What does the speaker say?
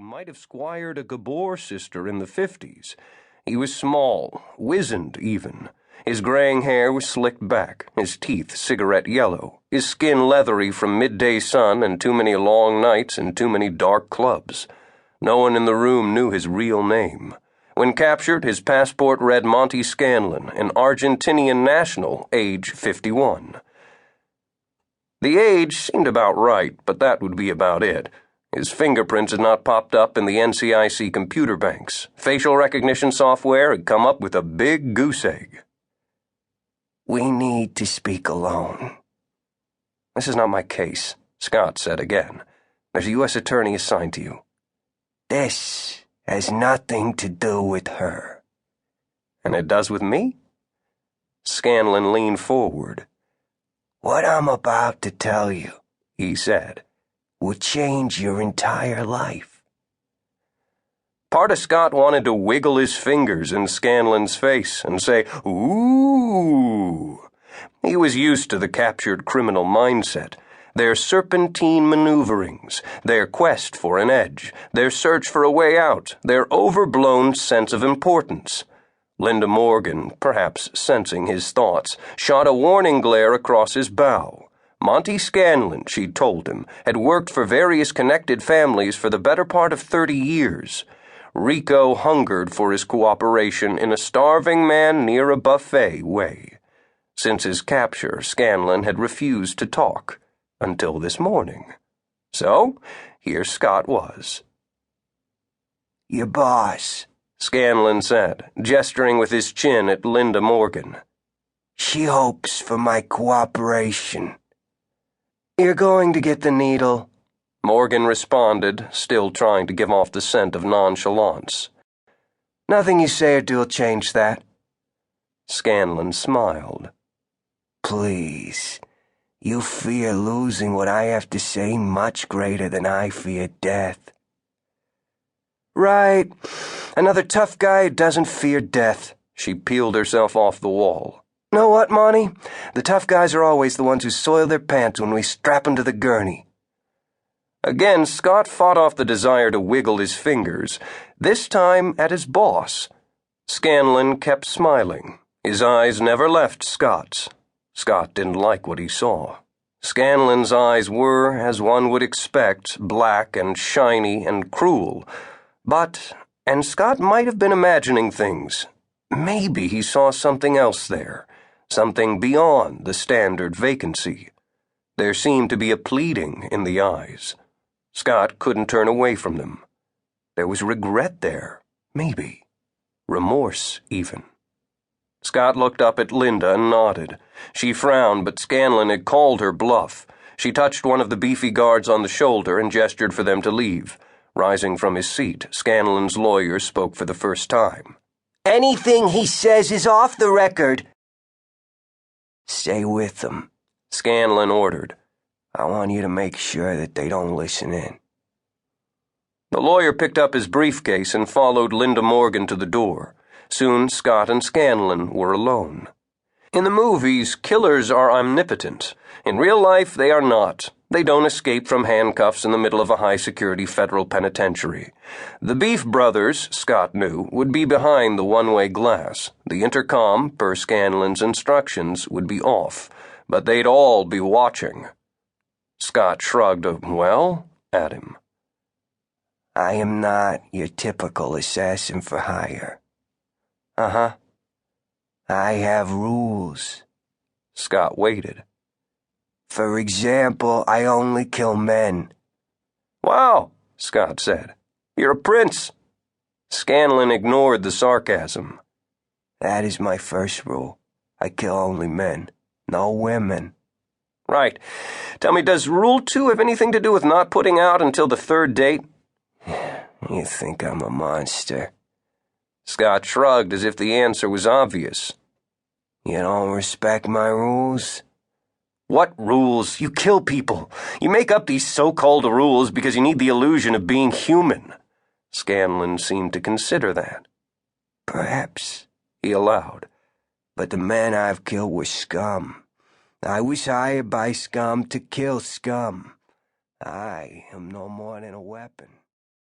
might have squired a Gabor sister in the 50s. He was small, wizened even. His graying hair was slicked back, his teeth cigarette yellow, his skin leathery from midday sun and too many long nights and too many dark clubs. No one in the room knew his real name. When captured, his passport read Monty Scanlon, an Argentinian national, age 51. The age seemed about right, but that would be about it. His fingerprints had not popped up in the NCIC computer banks. Facial recognition software had come up with a big goose egg. "We need to speak alone." "This is not my case," Scott said again. "There's a U.S. attorney assigned to you." "This has nothing to do with her." "And it does with me?" Scanlon leaned forward. "What I'm about to tell you," he said, "will change your entire life." Part of Scott wanted to wiggle his fingers in Scanlon's face and say, "Ooh." He was used to the captured criminal mindset, their serpentine maneuverings, their quest for an edge, their search for a way out, their overblown sense of importance. Linda Morgan, perhaps sensing his thoughts, shot a warning glare across his bow. Monty Scanlon, she'd told him, had worked for various connected families for the better part of 30 years. Rico hungered for his cooperation in a starving man near a buffet way. Since his capture, Scanlon had refused to talk, until this morning. So, here Scott was. "Your boss," Scanlon said, gesturing with his chin at Linda Morgan. "She hopes for my cooperation." "You're going to get the needle," Morgan responded, still trying to give off the scent of nonchalance. "Nothing you say or do will change that." Scanlon smiled. "Please, you fear losing what I have to say much greater than I fear death." "Right. Another tough guy who doesn't fear death." She peeled herself off the wall. "Know what, Monty? The tough guys are always the ones who soil their pants when we strap 'em to the gurney." Again, Scott fought off the desire to wiggle his fingers, this time at his boss. Scanlon kept smiling. His eyes never left Scott's. Scott didn't like what he saw. Scanlon's eyes were, as one would expect, black and shiny and cruel. And Scott might have been imagining things. Maybe he saw something else there. Something beyond the standard vacancy. There seemed to be a pleading in the eyes. Scott couldn't turn away from them. There was regret there, maybe. Remorse, even. Scott looked up at Linda and nodded. She frowned, but Scanlon had called her bluff. She touched one of the beefy guards on the shoulder and gestured for them to leave. Rising from his seat, Scanlon's lawyer spoke for the first time. "Anything he says is off the record." "Stay with them," Scanlon ordered. "I want you to make sure that they don't listen in." The lawyer picked up his briefcase and followed Linda Morgan to the door. Soon Scott and Scanlon were alone. In the movies, killers are omnipotent. In real life, they are not. They don't escape from handcuffs in the middle of a high-security federal penitentiary. The Beef Brothers, Scott knew, would be behind the one-way glass. The intercom, per Scanlon's instructions, would be off. But they'd all be watching. Scott shrugged a "well" at him. "I am not your typical assassin for hire." "Uh-huh." "I have rules." Scott waited. "For example, I only kill men." "Wow," Scott said. "You're a prince." Scanlon ignored the sarcasm. "That is my first rule. I kill only men, no women." "Right. Tell me, does Rule 2 have anything to do with not putting out until the third date?" "You think I'm a monster?" Scott shrugged as if the answer was obvious. "You don't respect my rules?" "What rules? You kill people. You make up these so-called rules because you need the illusion of being human." Scanlon seemed to consider that. "Perhaps," he allowed. "but the men I've killed were scum. I was hired by scum to kill scum. I am no more than a weapon."